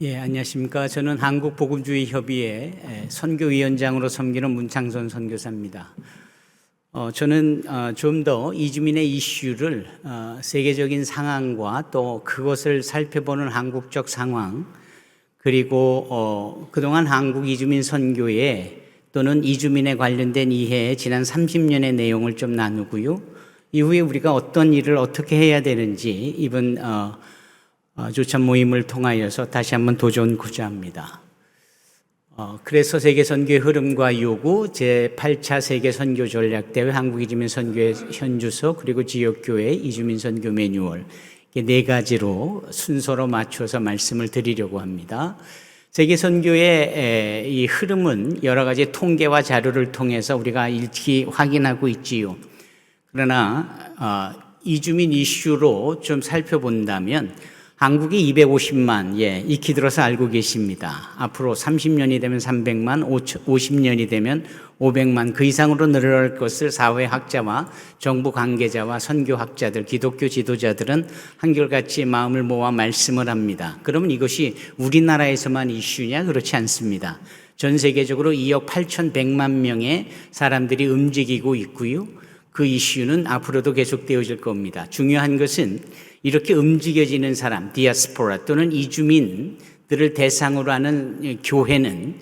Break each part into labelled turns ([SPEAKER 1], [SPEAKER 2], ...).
[SPEAKER 1] 안녕하십니까. 저는 한국복음주의협의회 선교위원장으로 섬기는 문창선 선교사입니다. 저는 좀 더 이주민의 이슈를 세계적인 상황과 또 그것을 살펴보는 한국적 상황, 그리고 그동안 한국 이주민 선교에 또는 이주민에 관련된 이해에 지난 30년의 내용을 좀 나누고요. 이후에 우리가 어떤 일을 어떻게 해야 되는지 이번 조참 모임을 통하여서 다시 한번 도전하고자 합니다. 그래서 세계선교의 흐름과 요구, 제8차 세계선교전략대회 한국이주민 선교회 현주소, 그리고 지역교회 이주민 선교 매뉴얼, 네 가지로 순서로 맞춰서 말씀을 드리려고 합니다. 세계선교의 이 흐름은 여러 가지 통계와 자료를 통해서 우리가 일찍이 확인하고 있지요. 그러나 이주민 이슈로 좀 살펴본다면 한국이 250만, 익히 들어서 알고 계십니다. 앞으로 30년이 되면 300만, 50년이 되면 500만, 그 이상으로 늘어날 것을 사회학자와 정부 관계자와 선교학자들, 기독교 지도자들은 한결같이 마음을 모아 말씀을 합니다. 그러면 이것이 우리나라에서만 이슈냐? 그렇지 않습니다. 전 세계적으로 2억 8,100만 명의 사람들이 움직이고 있고요. 그 이슈는 앞으로도 계속되어질 겁니다. 중요한 것은 이렇게 움직여지는 사람, 디아스포라 또는 이주민들을 대상으로 하는 교회는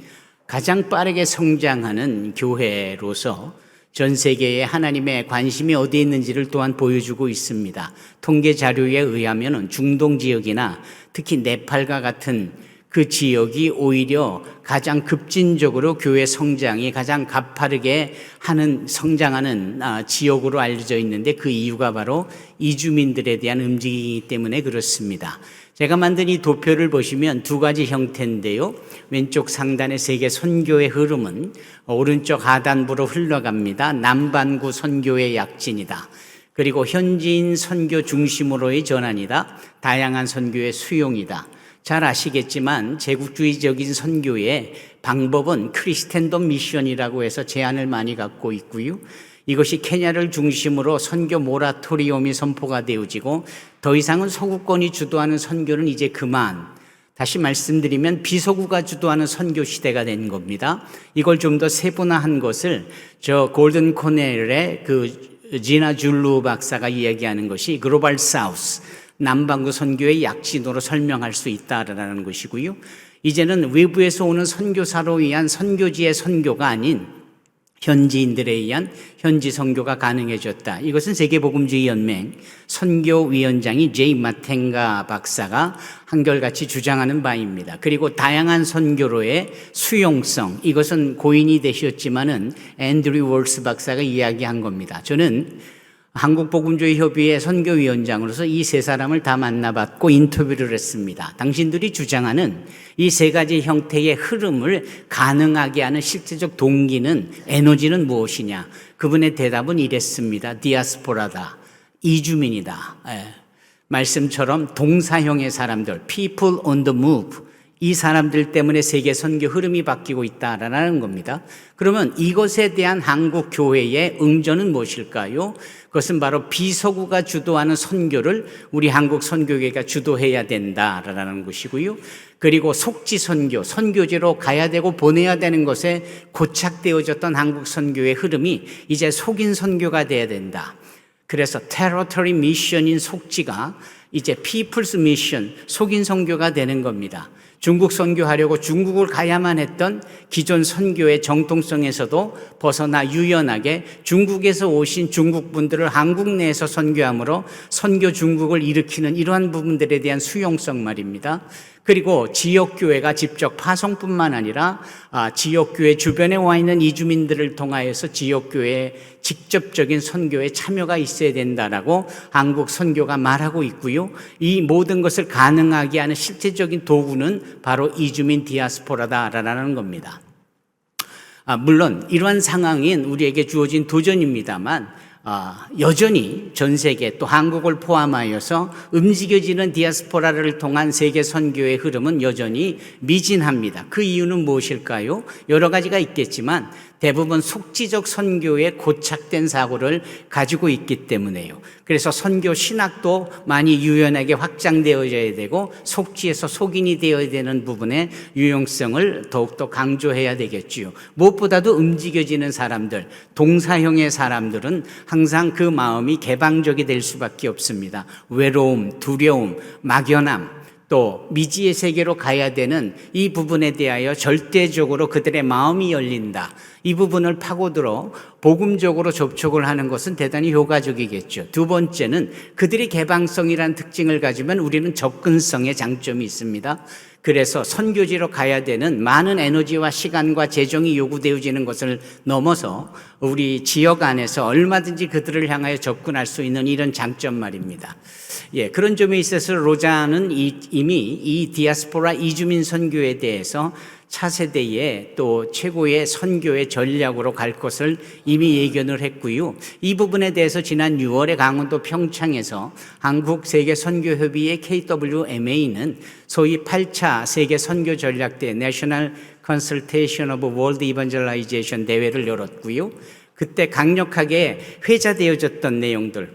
[SPEAKER 1] 가장 빠르게 성장하는 교회로서 전 세계에 하나님의 관심이 어디에 있는지를 또한 보여주고 있습니다. 통계 자료에 의하면 중동 지역이나 특히 네팔과 같은 그 지역이 오히려 가장 급진적으로 교회 성장이 가장 가파르게 성장하는 지역으로 알려져 있는데 그 이유가 바로 이주민들에 대한 움직이기 때문에 그렇습니다. 제가 만든 이 도표를 보시면 두 가지 형태인데요. 왼쪽 상단의 세계 선교의 흐름은 오른쪽 하단부로 흘러갑니다. 남반구 선교의 약진이다. 그리고 현지인 선교 중심으로의 전환이다. 다양한 선교의 수용이다. 잘 아시겠지만 제국주의적인 선교의 방법은 크리스텐덤 미션이라고 해서 제안을 많이 갖고 있고요. 이것이 케냐를 중심으로 선교 모라토리움이 선포가 되어지고 더 이상은 서구권이 주도하는 선교는 이제 그만, 다시 말씀드리면 비서구가 주도하는 선교 시대가 된 겁니다. 이걸 좀 더 세분화한 것을 골든 코넬의 지나 줄루 박사가 이야기하는 것이 글로벌 사우스, 남반구 선교의 약진으로 설명할 수 있다라는 것이고요. 이제는 외부에서 오는 선교사로 위한 선교지의 선교가 아닌 현지인들에 의한 현지 선교가 가능해졌다. 이것은 세계복음주의연맹 선교위원장이 제이 마텐가 박사가 한결같이 주장하는 바입니다. 그리고 다양한 선교로의 수용성, 이것은 고인이 되셨지만은 앤드류 월스 박사가 이야기한 겁니다. 저는 한국복음주의협의회 선교위원장으로서 이 세 사람을 다 만나봤고 인터뷰를 했습니다. 당신들이 주장하는 이 세 가지 형태의 흐름을 가능하게 하는 실제적 동기는, 에너지는 무엇이냐? 그분의 대답은 이랬습니다. 디아스포라다. 이주민이다. 말씀처럼 동사형의 사람들, people on the move. 이 사람들 때문에 세계 선교 흐름이 바뀌고 있다라는 겁니다. 그러면 이것에 대한 한국 교회의 응전은 무엇일까요? 그것은 바로 비서구가 주도하는 선교를 우리 한국 선교회가 주도해야 된다라는 것이고요. 그리고 속지 선교, 선교지로 가야 되고 보내야 되는 것에 고착되어졌던 한국 선교의 흐름이 이제 속인 선교가 돼야 된다. 그래서 테러터리 미션인 속지가 이제 피플스 미션, 속인 선교가 되는 겁니다. 중국 선교하려고 중국을 가야만 했던 기존 선교의 정통성에서도 벗어나 유연하게 중국에서 오신 중국 분들을 한국 내에서 선교함으로 선교 중국을 일으키는 이러한 부분들에 대한 수용성 말입니다. 그리고 지역교회가 직접 파송뿐만 아니라 지역교회 주변에 와 있는 이주민들을 통하여서 지역교회의 직접적인 선교에 참여가 있어야 된다라고 한국 선교가 말하고 있고요. 이 모든 것을 가능하게 하는 실제적인 도구는 바로 이주민 디아스포라다라는 겁니다. 물론 이러한 상황인 우리에게 주어진 도전입니다만 여전히 전 세계 또 한국을 포함하여서 움직여지는 디아스포라를 통한 세계 선교의 흐름은 여전히 미진합니다. 그 이유는 무엇일까요? 여러 가지가 있겠지만 대부분 속지적 선교에 고착된 사고를 가지고 있기 때문에요. 그래서 선교 신학도 많이 유연하게 확장되어져야 되고 속지에서 속인이 되어야 되는 부분의 유용성을 더욱더 강조해야 되겠지요. 무엇보다도 움직여지는 사람들, 동사형의 사람들은 항상 그 마음이 개방적이 될 수밖에 없습니다. 외로움, 두려움, 막연함, 또 미지의 세계로 가야 되는 이 부분에 대하여 절대적으로 그들의 마음이 열린다. 이 부분을 파고들어 복음적으로 접촉을 하는 것은 대단히 효과적이겠죠. 두 번째는 그들이 개방성이라는 특징을 가지면 우리는 접근성의 장점이 있습니다. 그래서 선교지로 가야 되는 많은 에너지와 시간과 재정이 요구되어지는 것을 넘어서 우리 지역 안에서 얼마든지 그들을 향하여 접근할 수 있는 이런 장점 말입니다. 그런 점에 있어서 로자는 이미 이 디아스포라 이주민 선교에 대해서 차세대의 또 최고의 선교의 전략으로 갈 것을 이미 예견을 했고요. 이 부분에 대해서 지난 6월에 강원도 평창에서 한국 세계 선교협의회 KWMA는 소위 8차 세계 선교 전략대 National Consultation of World Evangelization 대회를 열었고요. 그때 강력하게 회자되어졌던 내용들,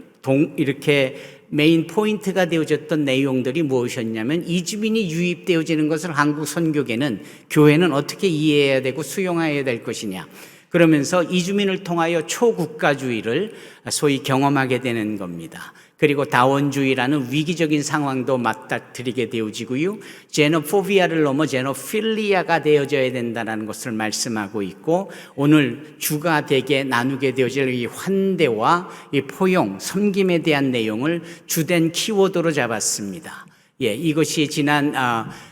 [SPEAKER 1] 이렇게 메인 포인트가 되어졌던 내용들이 무엇이었냐면 이주민이 유입되어지는 것을 한국 선교계는 교회는 어떻게 이해해야 되고 수용해야 될 것이냐. 그러면서 이주민을 통하여 초국가주의를 소위 경험하게 되는 겁니다. 그리고 다원주의라는 위기적인 상황도 맞닥뜨리게 되어지고요. 제노포비아를 넘어 제노필리아가 되어져야 된다는 것을 말씀하고 있고 오늘 주가 되게 나누게 되어질 이 환대와 이 포용, 섬김에 대한 내용을 주된 키워드로 잡았습니다. 이것이 지난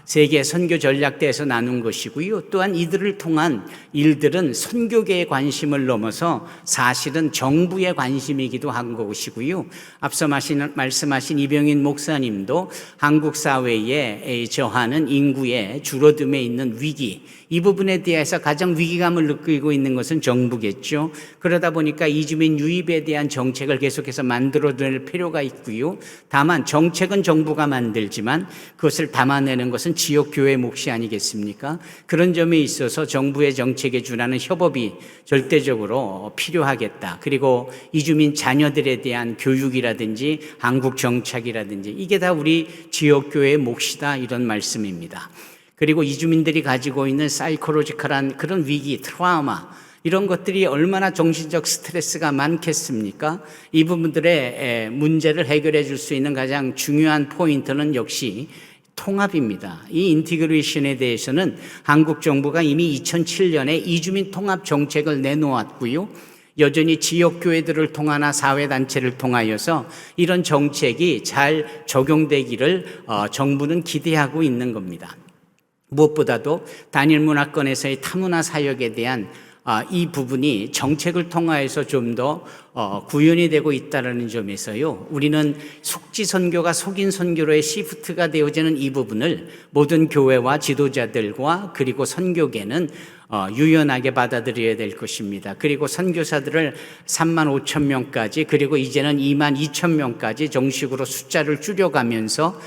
[SPEAKER 1] 세계 선교 전략대에서 나눈 것이고요. 또한 이들을 통한 일들은 선교계의 관심을 넘어서 사실은 정부의 관심이기도 한 것이고요. 앞서 말씀하신 이병인 목사님도 한국 사회에 저하는 인구의 줄어듦에 있는 위기, 이 부분에 대해서 가장 위기감을 느끼고 있는 것은 정부겠죠. 그러다 보니까 이주민 유입에 대한 정책을 계속해서 만들어낼 필요가 있고요. 다만 정책은 정부가 만들지만 그것을 담아내는 것은 지역교회 몫이 아니겠습니까? 그런 점에 있어서 정부의 정책에 준하는 협업이 절대적으로 필요하겠다. 그리고 이주민 자녀들에 대한 교육이라든지 한국 정착이라든지 이게 다 우리 지역교회의 몫이다, 이런 말씀입니다. 그리고 이주민들이 가지고 있는 사이코로지컬한 그런 위기, 트라우마, 이런 것들이 얼마나 정신적 스트레스가 많겠습니까? 이 부분들의 문제를 해결해 줄 수 있는 가장 중요한 포인트는 역시 통합입니다. 이 인티그레이션에 대해서는 한국 정부가 이미 2007년에 이주민 통합 정책을 내놓았고요. 여전히 지역교회들을 통하나 사회단체를 통하여서 이런 정책이 잘 적용되기를 정부는 기대하고 있는 겁니다. 무엇보다도 단일 문화권에서의 타문화 사역에 대한 이 부분이 정책을 통하여서 좀 더 구현이 되고 있다는 점에서요. 우리는 속지 선교가 속인 선교로의 시프트가 되어지는 이 부분을 모든 교회와 지도자들과 그리고 선교계는 유연하게 받아들여야 될 것입니다. 그리고 선교사들을 3만 5천 명까지 그리고 이제는 2만 2천 명까지 정식으로 숫자를 줄여가면서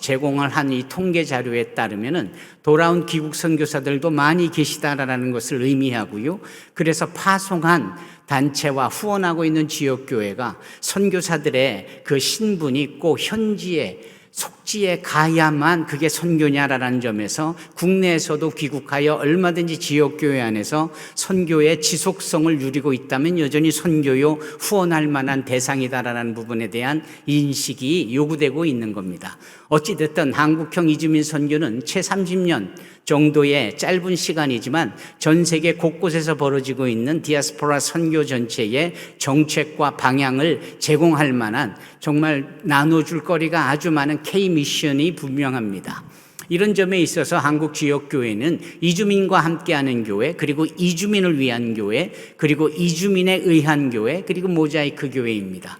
[SPEAKER 1] 제공을 한 이 통계 자료에 따르면은 돌아온 귀국 선교사들도 많이 계시다라는 것을 의미하고요. 그래서 파송한 단체와 후원하고 있는 지역교회가 선교사들의 그 신분이 꼭 현지에 속지에 가야만 그게 선교냐라는 점에서 국내에서도 귀국하여 얼마든지 지역교회 안에서 선교의 지속성을 누리고 있다면 여전히 선교요 후원할 만한 대상이다라는 부분에 대한 인식이 요구되고 있는 겁니다. 어찌됐든 한국형 이주민 선교는 채 30년 정도의 짧은 시간이지만 전 세계 곳곳에서 벌어지고 있는 디아스포라 선교 전체의 정책과 방향을 제공할 만한 정말 나눠줄 거리가 아주 많은 K-미션이 분명합니다. 이런 점에 있어서 한국 지역교회는 이주민과 함께하는 교회, 그리고 이주민을 위한 교회, 그리고 이주민에 의한 교회, 그리고 모자이크 교회입니다.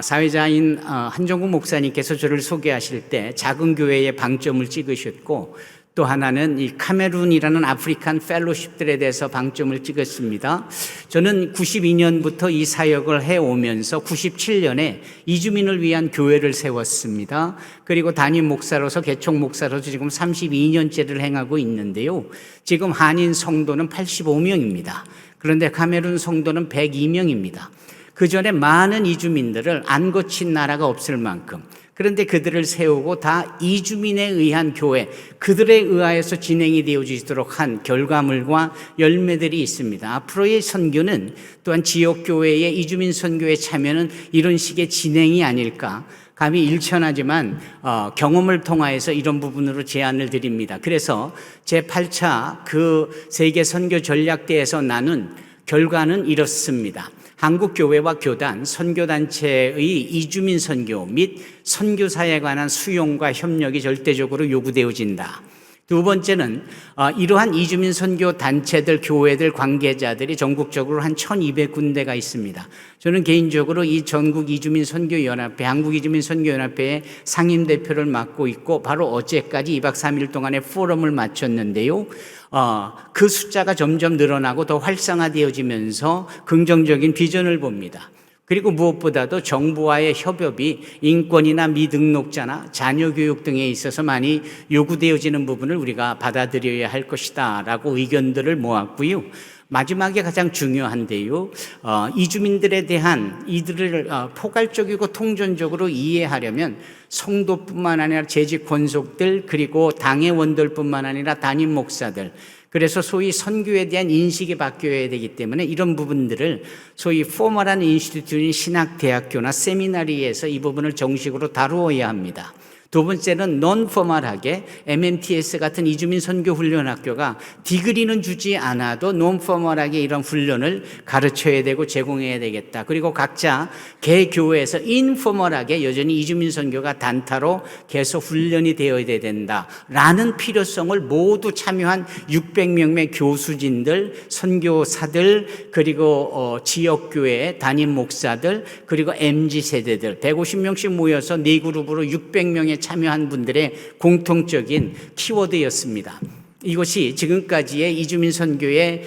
[SPEAKER 1] 사회자인 한정국 목사님께서 저를 소개하실 때 작은 교회의 방점을 찍으셨고 또 하나는 이 카메룬이라는 아프리칸 펠로십들에 대해서 방점을 찍었습니다. 저는 92년부터 이 사역을 해오면서 97년에 이주민을 위한 교회를 세웠습니다. 그리고 담임 목사로서 개척 목사로서 지금 32년째를 행하고 있는데요. 지금 한인 성도는 85명입니다. 그런데 카메룬 성도는 102명입니다. 그 전에 많은 이주민들을 안 거친 나라가 없을 만큼, 그런데 그들을 세우고 다 이주민에 의한 교회, 그들에 의하여서 진행이 되어지도록 한 결과물과 열매들이 있습니다. 앞으로의 선교는 또한 지역교회의 이주민 선교의 참여는 이런 식의 진행이 아닐까, 감히 일천하지만 경험을 통하여서 이런 부분으로 제안을 드립니다. 그래서 제8차 그 세계 선교 전략대에서 나눈 결과는 이렇습니다. 한국교회와 교단, 선교단체의 이주민 선교 및 선교사에 관한 수용과 협력이 절대적으로 요구되어진다. 두 번째는 이러한 이주민 선교 단체들, 교회들, 관계자들이 전국적으로 한 1200군데가 있습니다. 저는 개인적으로 이 전국 이주민 선교연합회, 한국 이주민 선교연합회의 상임대표를 맡고 있고 바로 어제까지 2박 3일 동안의 포럼을 마쳤는데요. 그 숫자가 점점 늘어나고 더 활성화되어지면서 긍정적인 비전을 봅니다. 그리고 무엇보다도 정부와의 협업이 인권이나 미등록자나 자녀교육 등에 있어서 많이 요구되어지는 부분을 우리가 받아들여야 할 것이다 라고 의견들을 모았고요. 마지막에 가장 중요한데요. 이주민들에 대한 이들을 포괄적이고 통전적으로 이해하려면 성도뿐만 아니라 재직 권속들, 그리고 당회원들뿐만 아니라 담임 목사들, 그래서 소위 선교에 대한 인식이 바뀌어야 되기 때문에 이런 부분들을 소위 포멀한 인스티튜트인 신학대학교나 세미나리에서 이 부분을 정식으로 다루어야 합니다. 두 번째는 논포멀하게 MMTS 같은 이주민 선교 훈련 학교가 디그리는 주지 않아도 논포멀하게 이런 훈련을 가르쳐야 되고 제공해야 되겠다. 그리고 각자 개 교회에서 인포멀하게 여전히 이주민 선교가 단타로 계속 훈련이 되어야 된다라는 필요성을 모두 참여한 600명의 교수진들, 선교사들, 그리고 지역교회 담임 목사들, 그리고 MZ세대들 150명씩 모여서 네 그룹으로 600명의 참여한 분들의 공통적인 키워드였습니다. 이것이 지금까지의 이주민 선교의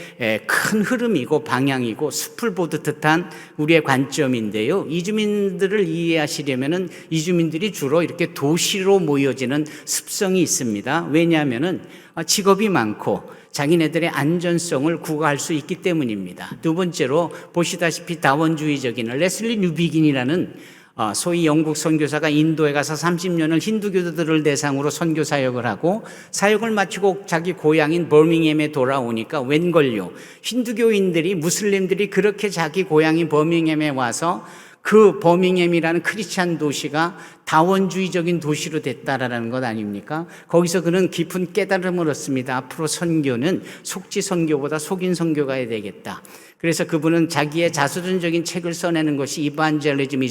[SPEAKER 1] 큰 흐름이고 방향이고 숲을 보듯 듯한 우리의 관점인데요. 이주민들을 이해하시려면은 이주민들이 주로 이렇게 도시로 모여지는 습성이 있습니다. 왜냐하면은 직업이 많고 자기네들의 안전성을 구가할 수 있기 때문입니다. 두 번째로 보시다시피 다원주의적인 레슬리 뉴비긴이라는 소위 영국 선교사가 인도에 가서 30년을 힌두교도들을 대상으로 선교 사역을 하고 사역을 마치고 자기 고향인 버밍햄에 돌아오니까 웬걸요, 힌두교인들이, 무슬림들이 그렇게 자기 고향인 버밍햄에 와서 그 버밍햄이라는 크리스찬 도시가 다원주의적인 도시로 됐다라는 것 아닙니까? 거기서 그는 깊은 깨달음을 얻습니다. 앞으로 선교는 속지 선교보다 속인 선교가 해야 되겠다. 그래서 그분은 자기의 자서전적인 책을 써내는 것이 Evangelism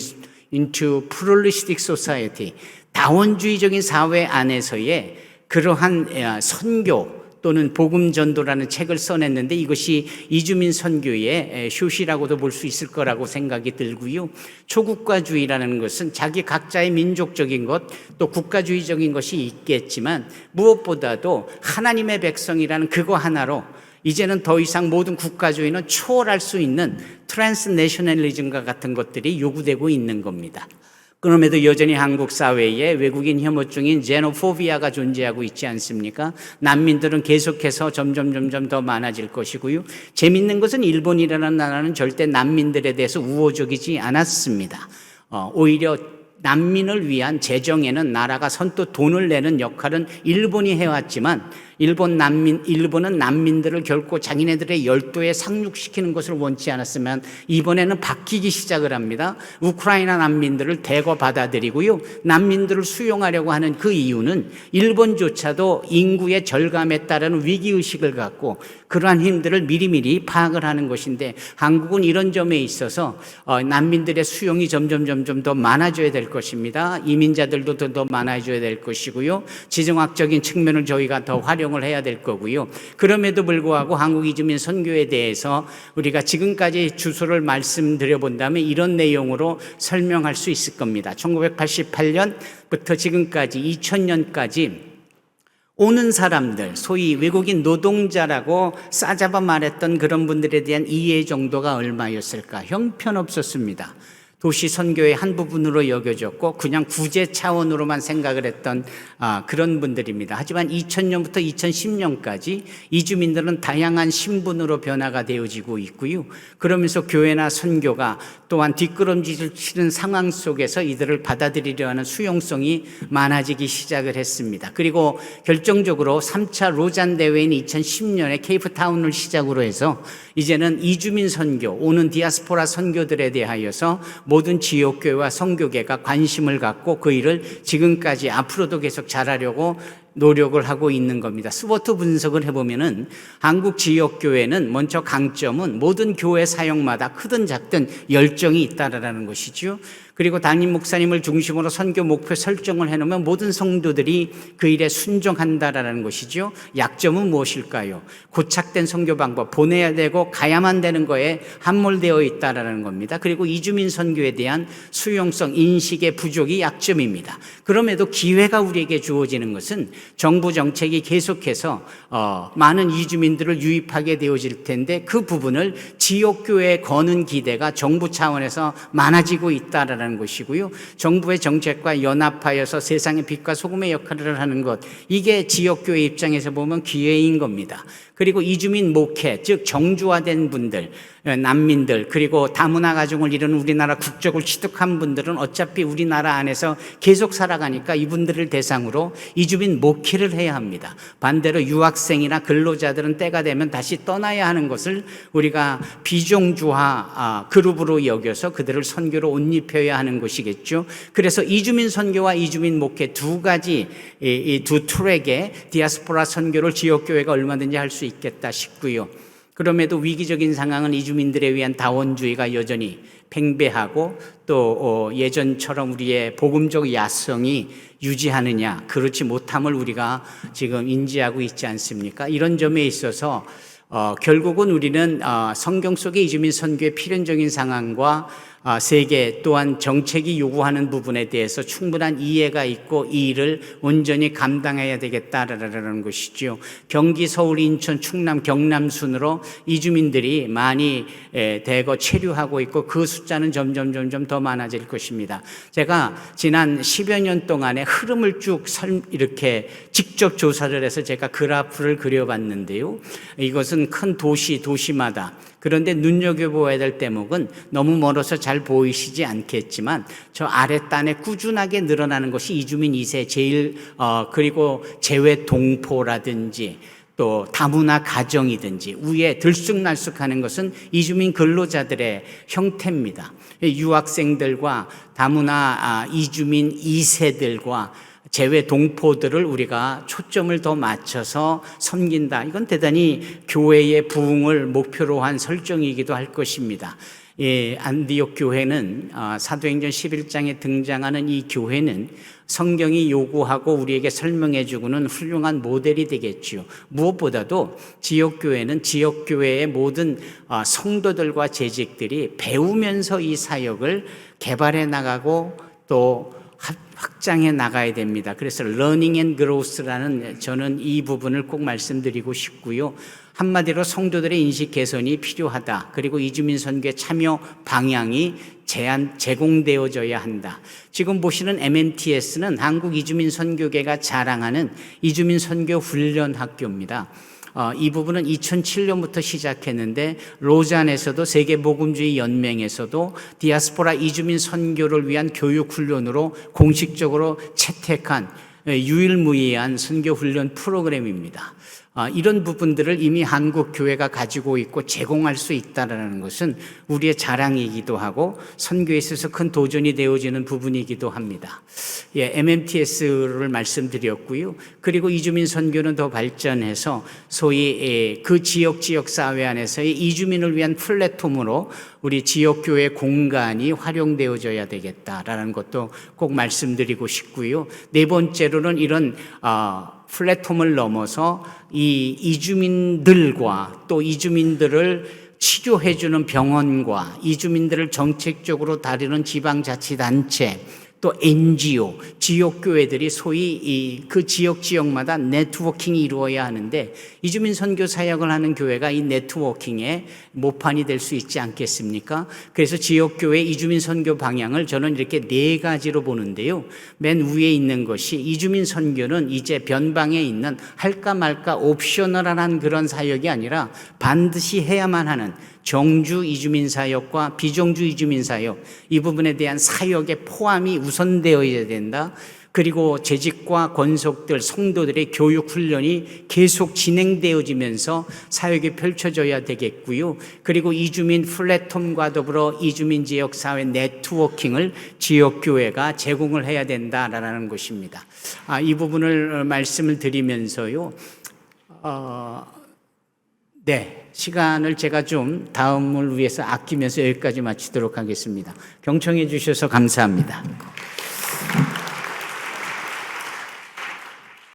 [SPEAKER 1] into Pluralistic Society, 다원주의적인 사회 안에서의 그러한 선교 또는 복음 전도라는 책을 써냈는데 이것이 이주민 선교의 효시라고도 볼 수 있을 거라고 생각이 들고요. 초국가주의라는 것은 자기 각자의 민족적인 것, 또 국가주의적인 것이 있겠지만 무엇보다도 하나님의 백성이라는 그거 하나로 이제는 더 이상 모든 국가주의는 초월할 수 있는 트랜스내셔널리즘과 같은 것들이 요구되고 있는 겁니다. 그럼에도 여전히 한국 사회에 외국인 혐오 중인 제노포비아가 존재하고 있지 않습니까? 난민들은 계속해서 점점 더 많아질 것이고요. 재밌는 것은 일본이라는 나라는 절대 난민들에 대해서 우호적이지 않았습니다. 오히려 난민을 위한 재정에는 나라가 선뜻 돈을 내는 역할은 일본이 해왔지만 일본은 난민들을 결코 자기네들의 열도에 상륙시키는 것을 원치 않았으면 이번에는 바뀌기 시작을 합니다. 우크라이나 난민들을 대거 받아들이고요. 난민들을 수용하려고 하는 그 이유는 일본조차도 인구의 절감에 따른 위기의식을 갖고 그러한 힘들을 미리미리 파악을 하는 것인데 한국은 이런 점에 있어서 난민들의 수용이 점점 더 많아져야 될 것입니다. 이민자들도 더 많아져야 될 것이고요. 지정학적인 측면을 저희가 더 활용을 해야 될 거고요. 그럼에도 불구하고 한국 이주민 선교에 대해서 우리가 지금까지 주소를 말씀드려 본다면 이런 내용으로 설명할 수 있을 겁니다. 1988년부터 지금까지 2000년까지 오는 사람들, 소위 외국인 노동자라고 싸잡아 말했던 그런 분들에 대한 이해 정도가 얼마였을까? 형편없었습니다. 도시 선교의 한 부분으로 여겨졌고 그냥 구제 차원으로만 생각을 했던 그런 분들입니다. 하지만 2000년부터 2010년까지 이주민들은 다양한 신분으로 변화가 되어지고 있고요. 그러면서 교회나 선교가 또한 뒷걸음질을 치는 상황 속에서 이들을 받아들이려 하는 수용성이 많아지기 시작을 했습니다. 그리고 결정적으로 3차 로잔 대회인 2010년에 케이프타운을 시작으로 해서 이제는 이주민 선교, 오는 디아스포라 선교들에 대하여서 모든 지역교회와 선교계가 관심을 갖고 그 일을 지금까지 앞으로도 계속 잘하려고 노력을 하고 있는 겁니다. 스워트 분석을 해보면은 한국 지역교회는 먼저 강점은 모든 교회 사역마다 크든 작든 열정이 있다라는 것이죠. 그리고 담임 목사님을 중심으로 선교 목표 설정을 해놓으면 모든 성도들이 그 일에 순종한다라는 것이죠. 약점은 무엇일까요? 고착된 선교 방법, 보내야 되고 가야만 되는 거에 함몰되어 있다라는 겁니다. 그리고 이주민 선교에 대한 수용성, 인식의 부족이 약점입니다. 그럼에도 기회가 우리에게 주어지는 것은 정부 정책이 계속해서 많은 이주민들을 유입하게 되어질 텐데 그 부분을 지역교회에 거는 기대가 정부 차원에서 많아지고 있다라는 것이고요. 정부의 정책과 연합하여서 세상의 빛과 소금의 역할을 하는 것, 이게 지역교회 입장에서 보면 기회인 겁니다. 그리고 이주민 목회, 즉 정주화된 분들, 난민들, 그리고 다문화 가정을 이루는 우리나라 국적을 취득한 분들은 어차피 우리나라 안에서 계속 살아가니까 이분들을 대상으로 이주민 목회를 해야 합니다. 반대로 유학생이나 근로자들은 때가 되면 다시 떠나야 하는 것을 우리가 비종주화 그룹으로 여겨서 그들을 선교로 옷 입혀야 하는 것이겠죠. 그래서 이주민 선교와 이주민 목회 두 가지, 이 두 트랙에 디아스포라 선교를 지역교회가 얼마든지 할 수 있겠다 싶고요. 그럼에도 위기적인 상황은 이주민들에 위한 다원주의가 여전히 팽배하고 또 예전처럼 우리의 복음적 야성이 유지하느냐, 그렇지 못함을 우리가 지금 인지하고 있지 않습니까? 이런 점에 있어서 결국은 우리는 성경 속의 이주민 선교의 필연적인 상황과 세계 또한 정책이 요구하는 부분에 대해서 충분한 이해가 있고 이 일을 온전히 감당해야 되겠다라는 것이죠. 경기, 서울, 인천, 충남, 경남 순으로 이주민들이 많이 대거 체류하고 있고 그 숫자는 점점 더 많아질 것입니다. 제가 지난 10여 년 동안의 흐름을 쭉 이렇게 직접 조사를 해서 제가 그래프를 그려봤는데요. 이것은 큰 도시마다, 그런데 눈여겨보아야 될 대목은 너무 멀어서 잘 보이시지 않겠지만 저 아랫단에 꾸준하게 늘어나는 것이 이주민 2세 그리고 재외 동포라든지 또 다문화 가정이든지 위에 들쑥날쑥하는 것은 이주민 근로자들의 형태입니다. 유학생들과 다문화 이주민 2세들과 재외 동포들을 우리가 초점을 더 맞춰서 섬긴다. 이건 대단히 교회의 부흥을 목표로 한 설정이기도 할 것입니다. 안디옥 교회는 사도행전 11장에 등장하는 이 교회는 성경이 요구하고 우리에게 설명해 주고는 훌륭한 모델이 되겠지요. 무엇보다도 지역교회는 지역교회의 모든 성도들과 재직들이 배우면서 이 사역을 개발해 나가고 또 확장해 나가야 됩니다. 그래서 러닝 앤 그로스라는 저는 이 부분을 꼭 말씀드리고 싶고요. 한마디로 성도들의 인식 개선이 필요하다. 그리고 이주민 선교의 참여 방향이 제공되어져야 한다. 지금 보시는 MMTS는 한국 이주민 선교계가 자랑하는 이주민 선교 훈련 학교입니다. 이 부분은 2007년부터 시작했는데 로잔에서도 세계복음주의 연맹에서도 디아스포라 이주민 선교를 위한 교육훈련으로 공식적으로 채택한 유일무이한 선교훈련 프로그램입니다. 이런 부분들을 이미 한국 교회가 가지고 있고 제공할 수 있다는 것은 우리의 자랑이기도 하고 선교에 있어서 큰 도전이 되어지는 부분이기도 합니다. MMTS를 말씀드렸고요. 그리고 이주민 선교는 더 발전해서 소위 그 지역 사회 안에서의 이주민을 위한 플랫폼으로 우리 지역교회 공간이 활용되어져야 되겠다라는 것도 꼭 말씀드리고 싶고요. 네 번째로는 이런 플랫폼을 넘어서 이 이주민들과 또 이주민들을 치료해주는 병원과 이주민들을 정책적으로 다루는 지방자치단체 또 NGO, 지역교회들이 소위 그 지역마다 네트워킹이 이루어야 하는데 이주민 선교 사역을 하는 교회가 이 네트워킹의 모판이 될 수 있지 않겠습니까? 그래서 지역교회 이주민 선교 방향을 저는 이렇게 네 가지로 보는데요. 맨 위에 있는 것이 이주민 선교는 이제 변방에 있는 할까 말까 옵셔널한 그런 사역이 아니라 반드시 해야만 하는 정주 이주민 사역과 비정주 이주민 사역, 이 부분에 대한 사역의 포함이 우선되어야 된다. 그리고 재직과 권속들, 성도들의 교육 훈련이 계속 진행되어지면서 사역이 펼쳐져야 되겠고요. 그리고 이주민 플랫폼과 더불어 이주민 지역 사회 네트워킹을 지역교회가 제공을 해야 된다라는 것입니다. 이 부분을 말씀을 드리면서요. 시간을 제가 좀 다음을 위해서 아끼면서 여기까지 마치도록 하겠습니다. 경청해 주셔서 감사합니다.